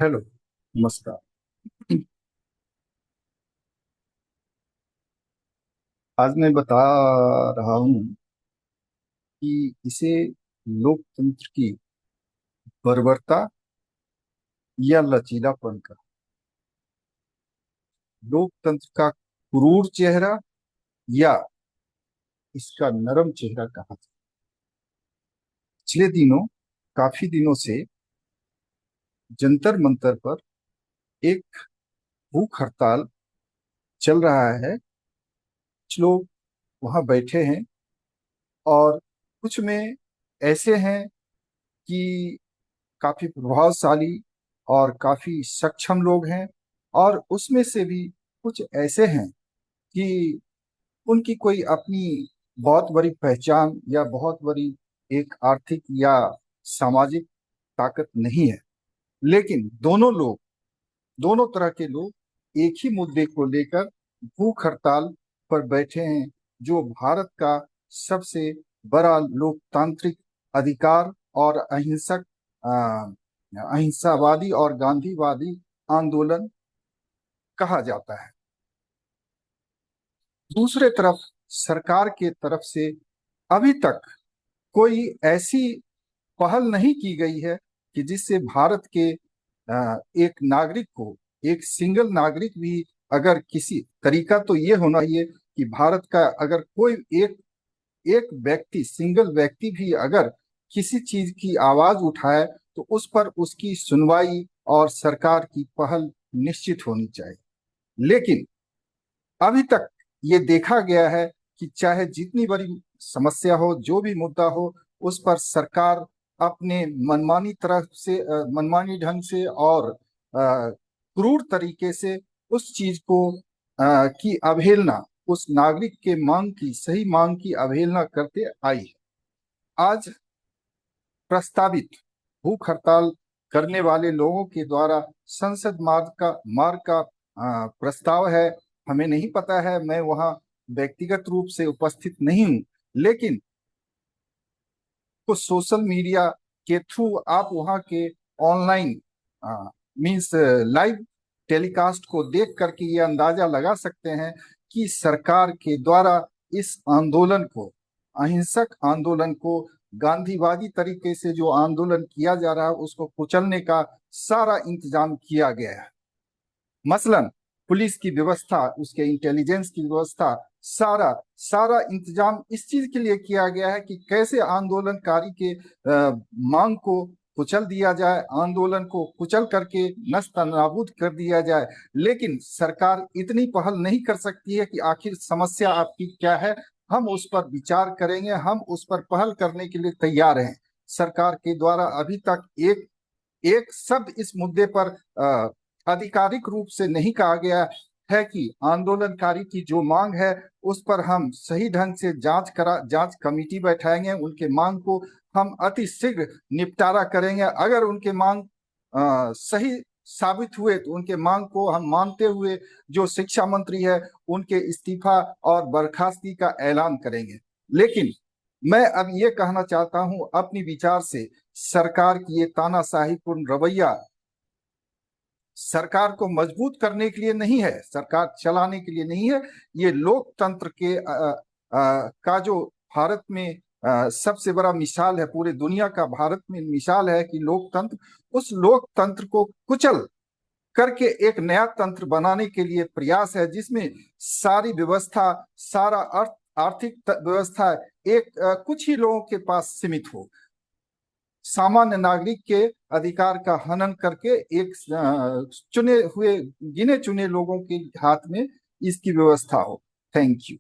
Hello, नमस्कार। आज मैं बता रहा हूँ कि इसे लोकतंत्र की बर्बरता या लचीलापन का, लोकतंत्र का क्रूर चेहरा या इसका नरम चेहरा कहा जाए। पिछले दिनों, काफी दिनों से जंतर मंतर पर एक भूख हड़ताल चल रहा है। कुछ लोग वहां बैठे हैं और कुछ में ऐसे हैं कि काफी प्रभावशाली और काफी सक्षम लोग हैं, और उसमें से भी कुछ ऐसे हैं कि उनकी कोई अपनी बहुत बड़ी पहचान या बहुत बड़ी एक आर्थिक या सामाजिक ताकत नहीं है। लेकिन दोनों तरह के लोग एक ही मुद्दे को लेकर भूख हड़ताल पर बैठे हैं, जो भारत का सबसे बड़ा लोकतांत्रिक अधिकार और अहिंसावादी और गांधीवादी आंदोलन कहा जाता है। दूसरे तरफ सरकार के तरफ से अभी तक कोई ऐसी पहल नहीं की गई है कि जिससे भारत के एक नागरिक को, एक सिंगल नागरिक भी, अगर किसी तरीका तो ये होना चाहिए कि भारत का अगर कोई एक एक व्यक्ति, सिंगल व्यक्ति भी अगर किसी चीज की आवाज उठाए तो उस पर उसकी सुनवाई और सरकार की पहल निश्चित होनी चाहिए। लेकिन अभी तक ये देखा गया है कि चाहे जितनी बड़ी समस्या हो, जो भी मुद्दा हो, उस पर सरकार अपने मनमानी तरह से, मनमानी ढंग से और क्रूर तरीके से उस चीज को की अवहेलना, उस नागरिक के मांग की, सही मांग की अवहेलना करते आई है। आज प्रस्तावित भूख हड़ताल करने वाले लोगों के द्वारा संसद मार्ग का प्रस्ताव है। हमें नहीं पता है, मैं वहां व्यक्तिगत रूप से उपस्थित नहीं हूं, लेकिन कुछ सोशल मीडिया के थ्रू आप वहां के ऑनलाइन मींस लाइव टेलीकास्ट को देख करके ये अंदाजा लगा सकते हैं कि सरकार के द्वारा इस आंदोलन को, अहिंसक आंदोलन को, गांधीवादी तरीके से जो आंदोलन किया जा रहा है उसको कुचलने का सारा इंतजाम किया गया है। मसलन पुलिस की व्यवस्था, उसके इंटेलिजेंस की व्यवस्था, सारा सारा इंतजाम इस चीज के लिए किया गया है कि कैसे आंदोलनकारी के मांग को कुचल दिया जाए, आंदोलन को कुचल करके नस्त नाबूद कर दिया जाए। लेकिन सरकार इतनी पहल नहीं कर सकती है कि आखिर समस्या आपकी क्या है, हम उस पर विचार करेंगे, हम उस पर पहल करने के लिए तैयार हैं। सरकार के द्वारा अभी तक एक एक शब्द इस मुद्दे पर आधिकारिक रूप से नहीं कहा गया है कि आंदोलनकारी की जो मांग है उस पर हम सही ढंग से जांच कमेटी बैठाएंगे, उनके मांग को हम अति शीघ्र निपटारा करेंगे। अगर उनके मांग सही साबित हुए तो उनके मांग को हम मानते हुए जो शिक्षा मंत्री है उनके इस्तीफा और बर्खास्तगी का ऐलान करेंगे। लेकिन मैं अब ये कहना चाहता हूं अपनी विचार से, सरकार की ये तानाशाहीपूर्ण रवैया सरकार को मजबूत करने के लिए नहीं है, सरकार चलाने के लिए नहीं है। ये लोकतंत्र के का जो भारत में सबसे बड़ा मिसाल है, पूरे दुनिया का भारत में मिसाल है कि लोकतंत्र, उस लोकतंत्र को कुचल करके एक नया तंत्र बनाने के लिए प्रयास है, जिसमें सारी व्यवस्था, सारा आर्थिक व्यवस्था एक कुछ ही लोगों के पास सीमित हो, सामान्य नागरिक के अधिकार का हनन करके एक चुने हुए, गिने चुने लोगों के हाथ में इसकी व्यवस्था हो। Thank you.